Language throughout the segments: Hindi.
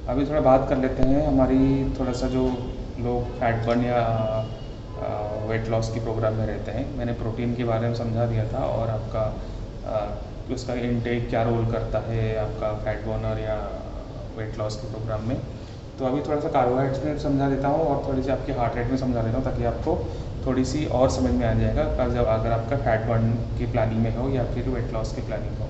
अभी थोड़ा बात कर लेते हैं हमारी थोड़ा सा जो लोग फैट बर्न या वेट लॉस की प्रोग्राम में रहते हैं। मैंने प्रोटीन के बारे में समझा दिया था और आपका उसका इनटेक क्या रोल करता है आपका फैट बर्नर या वेट लॉस के प्रोग्राम में। तो अभी थोड़ा सा कार्बोहाइड्रेट्स में समझा देता हूँ और थोड़ी सी आपकी हार्ट रेट में समझा देता हूँ ताकि आपको थोड़ी सी और समझ में आ जाएगा जब अगर आपका फैट बर्न की प्लानिंग में हो या फिर वेट लॉस की प्लानिंग हो।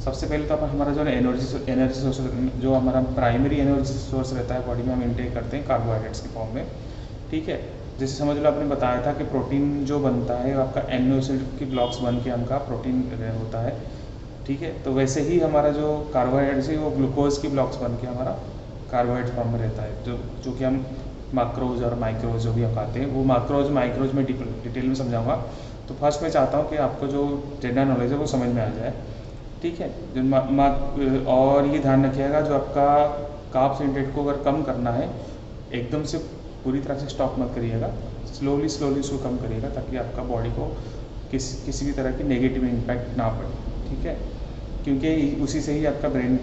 सबसे पहले तो आप हमारा जो एनर्जी सोर्स जो हमारा प्राइमरी एनर्जी सोर्स रहता है बॉडी में, हम इनटेक करते हैं कार्बोहाइड्रेट्स के फॉर्म में। ठीक है, जैसे समझ लो आपने बताया था कि प्रोटीन जो बनता है आपका एमिनो एसिड की ब्लॉक्स बन के हमका प्रोटीन होता है। ठीक है, तो वैसे ही हमारा जो कार्बोहाइड्रेट्स है वो ग्लूकोज की ब्लॉक्स बन के हमारा कार्बोहाइड्रेट फॉर्म में रहता है, जो कि हम मैक्रोज और माइक्रोज जो भी हम खाते हैं वो मैक्रोज माइक्रोज में डिटेल में समझाऊंगा। तो फर्स्ट मैं चाहता हूँ कि आपको जो जनरल नॉलेज है वो समझ में आ जाए। ठीक है, और ये ध्यान रखिएगा जो आपका कार्ब्स इंटेक को अगर कम करना है एकदम से पूरी तरह से स्टॉप मत करिएगा, स्लोली स्लोली उसको कम करिएगा ताकि आपका बॉडी को किसी भी तरह की नेगेटिव इम्पैक्ट ना पड़े। ठीक है, क्योंकि उसी से ही आपका ब्रेन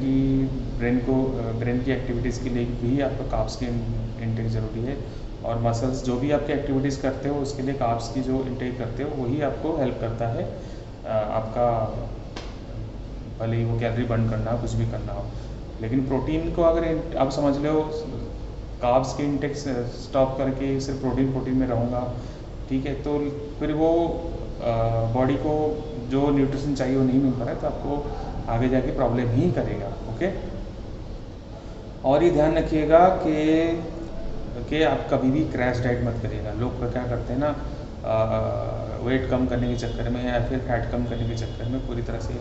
की एक्टिविटीज़ के लिए भी आपको कार्ब्स की इंटेक ज़रूरी है। और मसल्स जो भी आपकी एक्टिविटीज़ करते हो उसके लिए कार्ब्स की जो इंटेक करते हो वही आपको हेल्प करता है आपका भले ही वो कैलोरी बर्न करना हो कुछ भी करना हो। लेकिन प्रोटीन को अगर आप समझ लो कार्ब्स के इंटेक स्टॉप करके सिर्फ प्रोटीन में रहूँगा, ठीक है, तो फिर वो बॉडी को जो न्यूट्रिशन चाहिए वो नहीं मिल पा रहा है तो आपको आगे जाके प्रॉब्लम ही करेगा। ओके, और ये ध्यान रखिएगा कि आप कभी भी क्रैश डाइट मत करिएगा। लोग क्या करते हैं ना, वेट कम करने के चक्कर में या फिर फैट कम करने के चक्कर में पूरी तरह से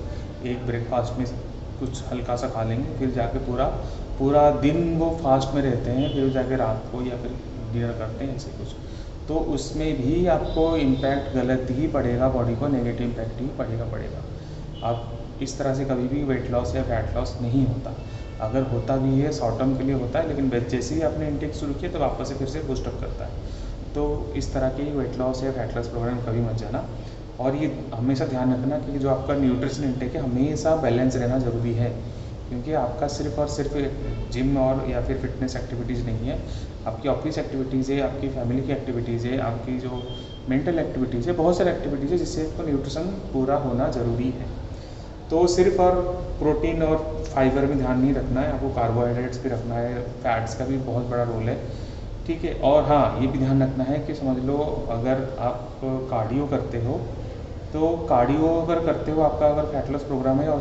एक ब्रेकफास्ट में कुछ हल्का सा खा लेंगे, फिर जाके पूरा दिन वो फास्ट में रहते हैं, फिर जाके रात को या फिर डिनर करते हैं ऐसे कुछ। तो उसमें भी आपको इम्पैक्ट गलत ही पड़ेगा, बॉडी को नेगेटिव इम्पैक्ट ही पड़ेगा। आप इस तरह से कभी भी वेट लॉस या फैट लॉस नहीं होता। अगर होता भी है शॉर्ट टर्म के लिए होता है, लेकिन जैसे ही आपने इंटेक शुरू किया तो वापस से फिर से बूस्टअप करता है। तो इस तरह के वेट लॉस या फैट लॉस प्रोग्राम कभी मत जाना। और ये हमेशा ध्यान रखना कि जो आपका न्यूट्रिशन इंटेक है हमेशा बैलेंस रहना ज़रूरी है, क्योंकि आपका सिर्फ और सिर्फ जिम और या फिर फिटनेस एक्टिविटीज़ नहीं है, आपकी ऑफिस एक्टिविटीज़ है, आपकी फैमिली की एक्टिविटीज़ है, आपकी जो मेंटल एक्टिविटीज़ है, बहुत सारी एक्टिविटीज़ है जिससे आपको न्यूट्रिशन पूरा होना ज़रूरी है। तो सिर्फ और प्रोटीन और फाइबर में ध्यान नहीं रखना है, आपको कार्बोहाइड्रेट्स भी रखना है, फैट्स का भी बहुत बड़ा रोल है। ठीक है, और हाँ ये भी ध्यान रखना है कि समझ लो अगर आप कार्डियो करते हो तो कार्डियो अगर करते हो आपका अगर फैट लॉस प्रोग्राम है और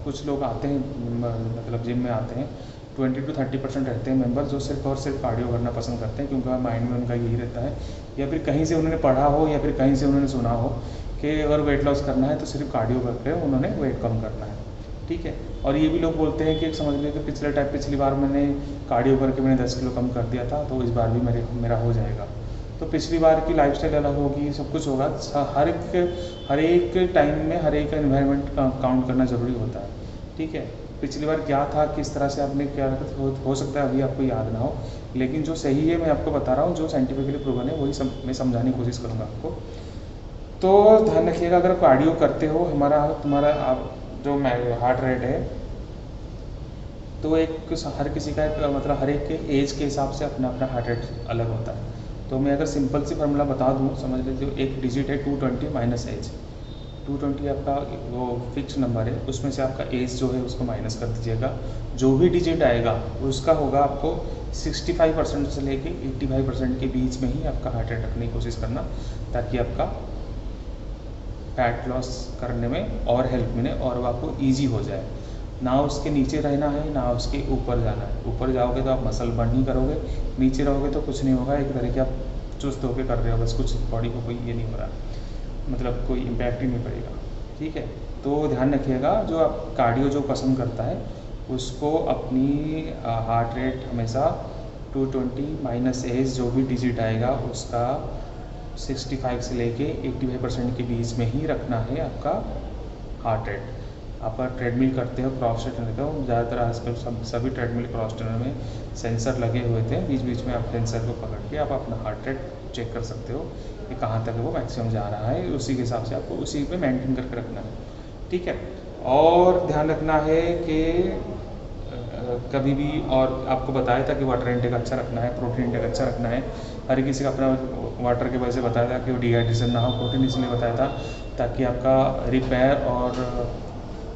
कुछ लोग आते हैं मतलब जिम में आते हैं 20 to 30% रहते हैं मेंबर जो सिर्फ और सिर्फ कार्डियो करना पसंद करते हैं, क्योंकि माइंड में उनका यही रहता है या फिर कहीं से उन्होंने पढ़ा हो या फिर कहीं से उन्होंने सुना हो कि अगर वेट लॉस करना है तो सिर्फ कार्डियो करके उन्होंने वेट कम करना है। ठीक है, और ये भी लोग बोलते हैं कि समझ लीजिए कि पिछली बार मैंने कार्डियो करके मैंने 10 किलो कम कर दिया था तो इस बार भी मेरा हो जाएगा। तो पिछली बार की लाइफस्टाइल अलग होगी, सब कुछ होगा। हर एक टाइम में हर एक एनवायरनमेंट काउंट करना ज़रूरी होता है। ठीक है, पिछली बार क्या था, किस तरह से आपने क्या हो सकता है अभी आपको याद ना हो, लेकिन जो सही है मैं आपको बता रहा हूँ, जो साइंटिफिकली प्रूवन है वही मैं समझाने की कोशिश करूँगा आपको। तो ध्यान रखिएगा अगर कार्डियो करते हो तुम्हारा जो हार्ट रेट है तो हर किसी का मतलब हर एक के एज के हिसाब से अपना अपना हार्ट रेट अलग होता है। तो मैं अगर सिंपल सी फार्मूला बता दूँ, समझ लीजिए एक डिजिट है 220 माइनस एज। 220 आपका वो फिक्स नंबर है, उसमें से आपका एज जो है उसको माइनस कर दीजिएगा। जो भी डिजिट आएगा उसका होगा आपको 65% से लेके 85% के बीच में ही आपका हार्ट रेट रखने की कोशिश करना, ताकि आपका फैट लॉस करने में और हेल्प मिले और वो आपको ईजी हो जाए। ना उसके नीचे रहना है ना उसके ऊपर जाना है। ऊपर जाओगे तो आप मसल बर्न ही करोगे, नीचे रहोगे तो कुछ नहीं होगा, एक तरीके आप चुस्त होकर कर रहे हो बस, कुछ बॉडी को कोई ये नहीं हो रहा, मतलब कोई इम्पैक्ट ही नहीं पड़ेगा। ठीक है, तो ध्यान रखिएगा जो आप कार्डियो जो पसंद करता है उसको अपनी हार्ट रेट हमेशा 220 माइनस एज जो भी डिजिट आएगा उसका 65 से लेके 85% के बीच में ही रखना है आपका हार्ट रेट। आप ट्रेडमिल करते हो, क्रॉस ट्रेनर करते हो, ज़्यादातर आजकल सभी ट्रेडमिल क्रॉस ट्रेनर में सेंसर लगे हुए थे, बीच बीच में आप सेंसर को पकड़ के आप अपना हार्ट रेट चेक कर सकते हो कि कहाँ तक वो मैक्सिमम जा रहा है, उसी के हिसाब से आपको उसी पे मेंटेन करके रखना है। ठीक है, और ध्यान रखना है कि कभी भी, और आपको बताया था कि वाटर इनटेक अच्छा रखना है, प्रोटीन इनटेक अच्छा रखना है। हर किसी का अपना वाटर की वजह से बताया था कि डिहाइड्रेशन ना हो। प्रोटीन इसलिए बताया था ताकि आपका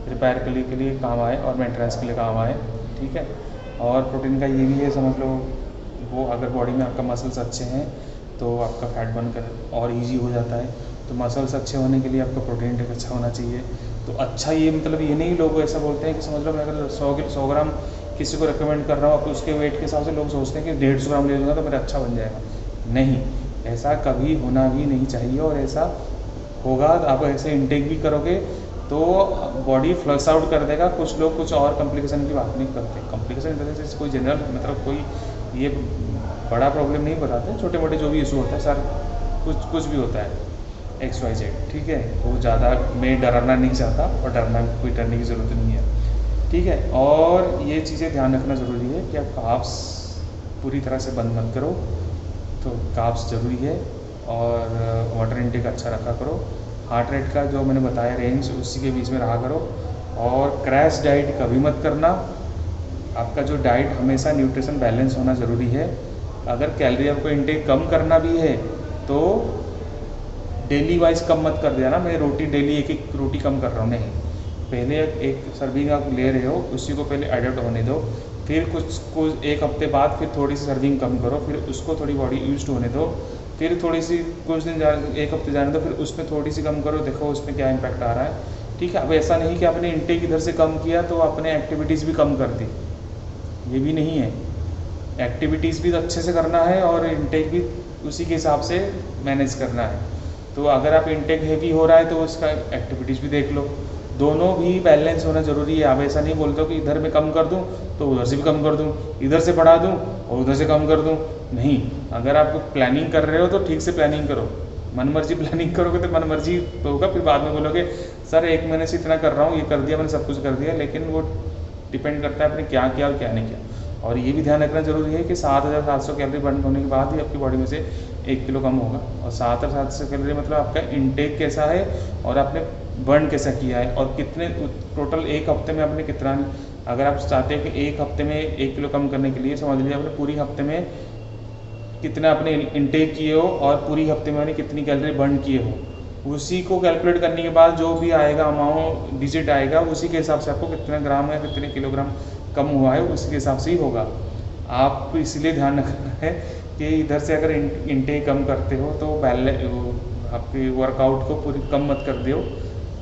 रिपेयर के लिए काम आए और मेंटेनेंस के लिए काम आए, ठीक है। और प्रोटीन का ये भी है, समझ लो वो अगर बॉडी में आपका मसल्स अच्छे हैं तो आपका फैट बर्न कर और ईजी हो जाता है। तो मसल्स अच्छे होने के लिए आपका प्रोटीन इंटेक अच्छा होना चाहिए। तो अच्छा, ये मतलब ये नहीं लोग ऐसा बोलते हैं कि समझ लो मैं अगर 100 ग्राम किसी को रिकमेंड कर रहा हूँ, तो उसके वेट के हिसाब से लोग सोचते हैं कि 150 ग्राम ले लूँगा तो मेरा अच्छा बन जाएगा। नहीं, ऐसा कभी होना भी नहीं चाहिए। और ऐसा होगा तो आप ऐसे इंटेक भी करोगे तो बॉडी फ्लश आउट कर देगा। कुछ लोग कुछ और कॉम्प्लिकेशन की बात नहीं करते। कॉम्प्लिकेशन की वजह से कोई जनरल मतलब कोई ये बड़ा प्रॉब्लम नहीं बताते, छोटे मोटे जो भी इशू होता है सर, कुछ भी होता है XYZ, ठीक है। तो ज़्यादा मैं डराना नहीं चाहता और कोई डरने की ज़रूरत नहीं है, ठीक है। और ये चीज़ें ध्यान रखना ज़रूरी है कि आप कार्ब्स पूरी तरह से बंद मत करो। तो कार्ब्स ज़रूरी है और वाटर इनटेक अच्छा रखा करो। हार्ट रेट का जो मैंने बताया रेंज, उसी के बीच में रहा करो। और क्रैश डाइट कभी मत करना। आपका जो डाइट हमेशा न्यूट्रिशन बैलेंस होना ज़रूरी है। अगर कैलोरी आपको इनटेक कम करना भी है तो डेली वाइज कम मत कर देना। मैं रोटी डेली एक रोटी कम कर रहा हूँ, नहीं। पहले एक सर्विंग आप ले रहे हो, उसी को पहले एडप्ट होने दो। फिर कुछ एक हफ्ते बाद फिर थोड़ी सी सर्विंग कम करो, फिर उसको थोड़ी बॉडी यूज्ड होने दो। फिर थोड़ी सी कुछ दिन एक हफ्ते जाने दो, फिर उसमें थोड़ी सी कम करो, देखो उसमें क्या इम्पैक्ट आ रहा है, ठीक है। अब ऐसा नहीं कि आपने इंटेक इधर से कम किया तो आपने एक्टिविटीज़ भी कम कर दी, ये भी नहीं है। एक्टिविटीज़ भी अच्छे से करना है और इंटेक भी उसी के हिसाब से मैनेज करना है। तो अगर आप इंटेक हेवी हो रहा है तो उसका एक्टिविटीज़ भी देख लो। दोनों भी बैलेंस होना ज़रूरी है। आप ऐसा नहीं बोलते हो कि इधर मैं कम कर दूं तो उधर से भी कम कर दूं, इधर से बढ़ा दूं और उधर से कम कर दूं। नहीं, अगर आप प्लानिंग कर रहे हो तो ठीक से प्लानिंग करो। मनमर्जी प्लानिंग करोगे तो मनमर्जी होगा, फिर बाद में बोलोगे सर 1 महीने से इतना कर रहा हूँ, ये कर दिया मैंने, सब कुछ कर दिया। लेकिन वो डिपेंड करता है आपने क्या किया और क्या नहीं किया। और ये भी ध्यान रखना ज़रूरी है कि 7700 कैलोरी बर्न होने के बाद ही आपकी बॉडी में से 1 किलो कम होगा। और 7700 कैलोरी मतलब आपका इंटेक कैसा है और आपने बर्न कैसा किया है और कितने टोटल एक हफ्ते में आपने कितना। अगर आप चाहते हैं कि एक हफ्ते में 1 किलो कम करने के लिए समझ लीजिए आपने पूरी हफ्ते में कितना आपने इंटेक किए हो और पूरी हफ्ते में आपने कितनी कैलोरी बर्न किए हो, उसी को कैलकुलेट करने के बाद जो भी आएगा अमाउंट डिजिट आएगा, उसी के हिसाब से आपको कितना ग्राम या कितने किलोग्राम कम हुआ है उसके हिसाब से ही होगा। आप इसलिए ध्यान रखना है कि इधर से अगर इंटेक कम करते हो तो आपके वर्कआउट को पूरी कम मत कर दो,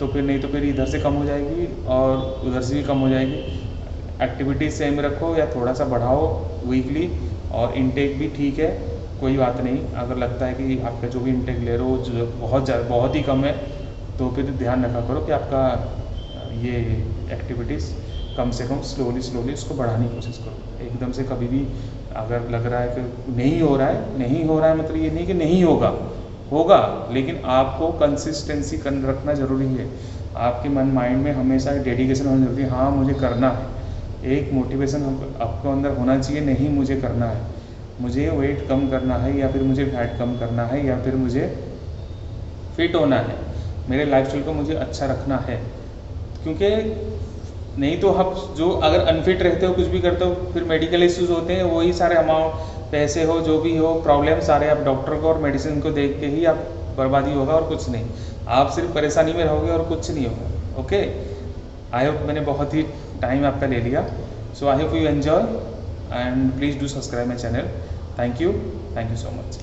तो फिर नहीं तो फिर इधर से कम हो जाएगी और उधर से भी कम हो जाएगी। एक्टिविटी सेम रखो या थोड़ा सा बढ़ाओ वीकली, और इंटेक भी ठीक है, कोई बात नहीं। अगर लगता है कि आपका जो भी इंटेक ले रहे हो जो बहुत ही कम है, तो फिर ध्यान रखा करो कि आपका ये एक्टिविटीज़ कम से कम स्लोली उसको बढ़ाने की कोशिश करो। एकदम से कभी भी अगर लग रहा है कि नहीं हो रहा है मतलब ये नहीं कि नहीं होगा, लेकिन आपको कंसिस्टेंसी रखना ज़रूरी है। आपके माइंड में हमेशा डेडिकेशन होना जरूरी है। हाँ, मुझे करना है, एक मोटिवेशन आपको अंदर होना चाहिए। नहीं, मुझे करना है, मुझे वेट कम करना है, या फिर मुझे फैट कम करना है, या फिर मुझे फिट होना है, मेरे लाइफस्टाइल को मुझे अच्छा रखना है। क्योंकि नहीं तो आप जो अगर अनफिट रहते हो, कुछ भी करते हो, फिर मेडिकल इश्यूज होते हैं, वही सारे अमाउंट पैसे हो जो भी हो प्रॉब्लम सारे आप डॉक्टर को और मेडिसिन को देख के ही आप बर्बादी होगा और कुछ नहीं। आप सिर्फ परेशानी में रहोगे और कुछ नहीं होगा। ओके, आई होप मैंने बहुत ही टाइम आपका ले लिया। So I hope you enjoy and please do subscribe my channel. Thank you so much.